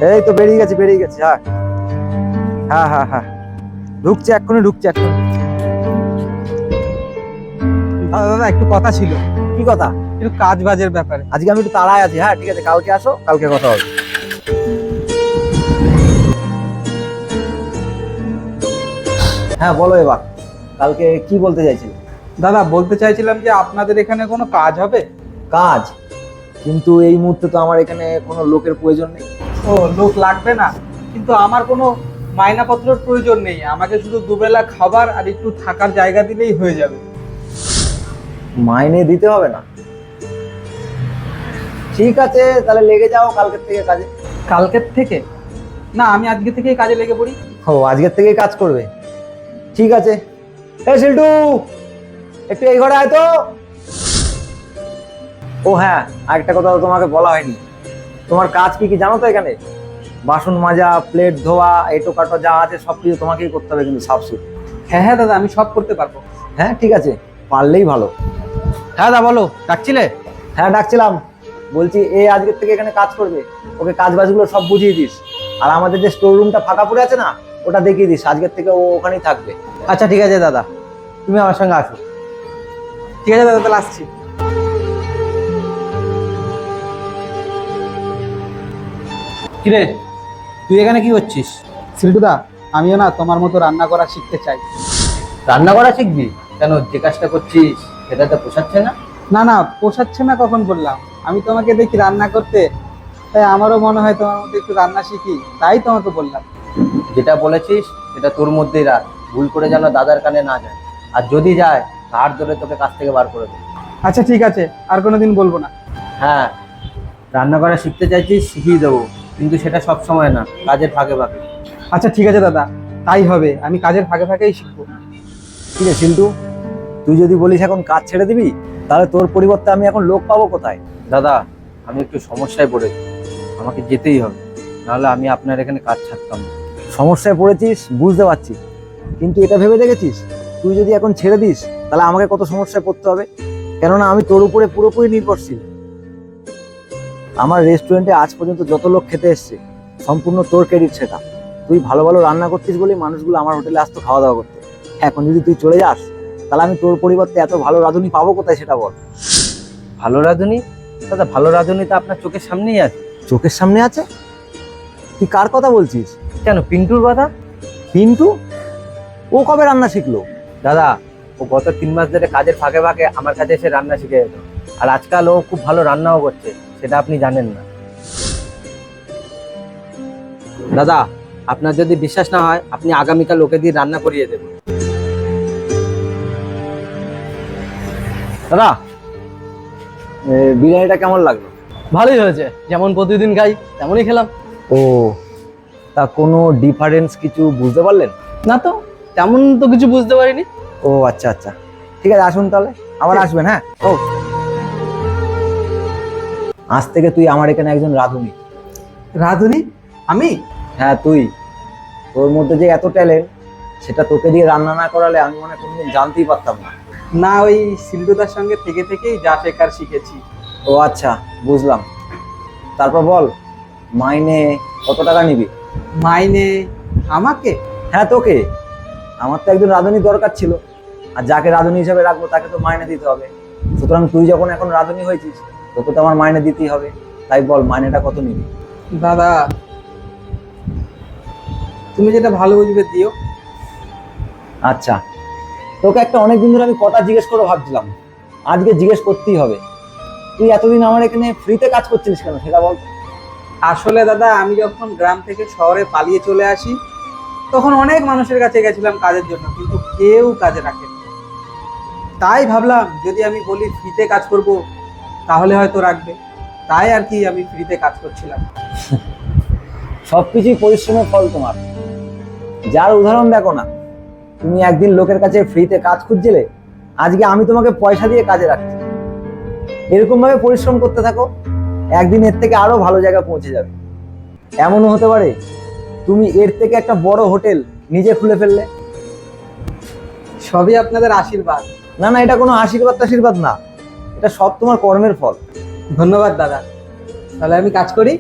এই তো বেরিয়ে গেছে। হ্যাঁ হ্যাঁ হ্যাঁ হ্যাঁ, ঢুকছে এক্ষুনি। দাদা একটু কথা ছিল। কি কথা? একটু কাজ বাজের ব্যাপারে। আজকে আমি একটু তাড়ায় আছি। হ্যাঁ ঠিক আছে, কালকে আসো, কালকে কথা হবে। হ্যাঁ বলো এবার, কালকে কি বলতে চাইছিলে? দাদা বলতে চাইছিলাম যে আপনাদের এখানে কোনো কাজ হবে? কাজ? কিন্তু এই মুহূর্তে তো আমার এখানে কোনো লোকের প্রয়োজন নেই। ও, লোক লাগবে না, কিন্তু আমার কোনো মাইনাপত্রের প্রয়োজন নেই। আমাকে শুধু দুবেলা খাবার আর একটু থাকার জায়গা দিলেই হয়ে যাবে। মাইনে দিতে হবে না? ঠিক আছে, তাহলে লেগে যাও কালকের থেকে কাজে। কালকের থেকে? না, আমি আজকে থেকেই কাজে লেগে পড়ি। ও, আজকের থেকেই কাজ করবে? ঠিক আছে। এই শিল্টু, একটু এই ঘরে আয় তো। ও হ্যাঁ, আরেকটা কথা তো তোমাকে বলা হয়নি। তোমার কাজ কি কি জানো তো? এখানে বাসন মাজা, প্লেট ধোয়া, এটো কাটো যা আছে সবকিছু তোমাকেই করতে হবে, কিন্তু সাফসুফ। হ্যাঁ হ্যাঁ দাদা, আমি সব করতে পারবো। হ্যাঁ ঠিক আছে, পারলেই ভালো। হ্যাঁ দাদা বলো, ডাকছিলে? হ্যাঁ ডাকছিলাম। বলছি এ আজকের থেকে এখানে কাজ করবে, ওকে কাজ বাজগুলো সব বুঝিয়ে দিস। আর আমাদের যে স্টোর রুমটা ফাঁকা পড়ে আছে না, ওটা দেখিয়ে দিস। আজকের থেকে ও ওখানেই থাকবে। আচ্ছা ঠিক আছে দাদা, তুমি আমার সঙ্গে আসো। ঠিক আছে দাদা, তাহলে আসছি। কিরে, তুই এখানে কি করছিস? সিল্টুদা, আমিও না তোমার মতো রান্না করা শিখতে চাই। রান্না করা শিখবি? কেন, যে কাজটা করছিস সেটা তো পোষাচ্ছে না। না না, পোষাচ্ছে না কখন বললাম? আমি তোমাকে দেখি রান্না করতে, তাই আমারও মনে হয় তোমার মধ্যে একটু রান্না শিখি, তাই তোমাকে বললাম। যেটা বলেছিস সেটা তোর মধ্যেই রাখ, ভুল করে যেন দাদার কানে না যায়। আর যদি যায়, ধার ধরে তোকে কাছ থেকে বার করে দেবে। আচ্ছা ঠিক আছে, আর কোনোদিন বলবো না। হ্যাঁ, রান্না করা শিখতে চাইছিস, শিখিয়ে দেবো, কিন্তু সেটা সব সময় না, কাজের ফাঁকে ফাঁকে। আচ্ছা ঠিক আছে দাদা, তাই হবে, আমি কাজের ফাঁকে ফাঁকেই শিখবো। ঠিক আছে শিল্টু, তুই যদি বলিস এখন কাজ ছেড়ে দিবি, তাহলে তোর পরিবর্তে আমি এখন লোক পাবো কোথায়? দাদা, আমি একটু সমস্যায় পড়েছি, আমাকে যেতেই হবে, নাহলে আমি আপনার এখানে কাজ ছাড়তাম না। সমস্যায় পড়েছিস বুঝতে পারছি, কিন্তু এটা ভেবে দেখেছিস তুই যদি এখন ছেড়ে দিস তাহলে আমাকে কত সমস্যায় পড়তে হবে? কেননা আমি তোর উপরে পুরোপুরি নির্ভরশীল। আমার রেস্টুরেন্টে আজ পর্যন্ত যত লোক খেতে এসছে সম্পূর্ণ তোর ক্রেডিট সেটা। তুই ভালো ভালো রান্না করতিস বলেই মানুষগুলো আমার হোটেলে আসতো খাওয়া দাওয়া করতে। এখন যদি তুই চলে যাস, তাহলে আমি তোর পরিবর্তে এত ভালো রাঁধুনি পাবো কোথায় সেটা বল। ভালো রাঁধুনি? দাদা, ভালো রাঁধুনি তো আপনার চোখের সামনেই আছে। চোখের সামনে আছে? তুই কার কথা বলছিস? কেন, পিন্টুর কথা। পিন্টু? ও কবে রান্না শিখলো? দাদা, ও গত 3 মাস ধরে কাজের ফাঁকে ফাঁকে আমার কাছে এসে রান্না শিখে যেত। আর আজকাল ও খুব ভালো রান্নাও করছে, সেটা আপনি জানেন না। দাদা, আপনার যদি বিশ্বাস না হয়, আপনি আগামীকাল ওকে দিয়ে রান্না করিয়ে দেবেন। দাদা, বিরিয়ানিটা কেমন লাগলো? ভালোই হয়েছে, যেমন প্রতিদিন খাই তেমনই খেলাম। ও, তা কোনো ডিফারেন্স কিছু বুঝতে পারলেন? না তো, তেমন তো কিছু বুঝতে পারিনি। ও আচ্ছা আচ্ছা, ঠিক আছে, আসুন তাহলে, আবার আসবেন। হ্যাঁ, ও আজ থেকে তুই আমার এখানে একজন রাঁধুনি। রাঁধুনি? আমি? হ্যাঁ তুই। তোর মধ্যে যে এত ট্যালেন্ট, সেটা তোকে দিয়ে রান্না না করালে আমি মনে হয় কোনোদিন জানতেই পারতাম না। না, ওই সিল্টুদার সঙ্গে থেকে থেকেই যা শেখার শিখেছি। ও আচ্ছা, বুঝলাম। তারপর বল, মাইনে কত টাকা নিবি? মাইনে? আমাকে? হ্যাঁ তোকে। আমার তো একজন রাঁধুনি দরকার ছিল, আর যাকে রাঁধুনি হিসেবে রাখবো তাকে তো মাইনে দিতে হবে। সুতরাং তুই যখন এখন রাঁধুনি হয়েছিস, তোকে তো আমার মাইনে দিতেই হবে। তাই বল, মাইনেটা কত নিবি? দাদা, তুমি যেটা ভালো বুঝবে দিও। আচ্ছা, তোকে একটা অনেকদিন ধরে আমি কথা জিজ্ঞেস করে ভাবছিলাম, আজকে জিজ্ঞেস করতেই হবে। তুই এতদিন আমার এখানে ফ্রিতে কাজ করছিলিস কেন সেটা বল। আসলে দাদা, আমি যখন গ্রাম থেকে শহরে পালিয়ে চলে আসি, তখন অনেক মানুষের কাছে গেছিলাম কাজের জন্য, কিন্তু কেউ কাজে রাখেনি। তাই ভাবলাম যদি আমি বলি ফ্রিতে কাজ করব, তাহলে হয়তো রাখবে। তাই আর কি, আমি ফ্রিতে কাজ করছিলাম। সবকিছুই পরিশ্রমের ফল তোমার। যার উদাহরণ দেখো না, তুমি একদিন লোকের কাছে ফ্রিতে কাজ খুঁজছিলে, আজকে আমি তোমাকে পয়সা দিয়ে কাজে রাখছি। এরকম ভাবে পরিশ্রম করতে থাকো, একদিন এর থেকে আরো ভালো জায়গায় পৌঁছে যাবে। এমনও হতে পারে তুমি এর থেকে একটা বড় হোটেল নিজে খুলে ফেললে। সবই আপনাদের আশীর্বাদ। না না, এটা কোনো আশীর্বাদ না, এটা সব তোমার কর্মের ফল। ধন্যবাদ দাদা, তাহলে আমি কাজ করি।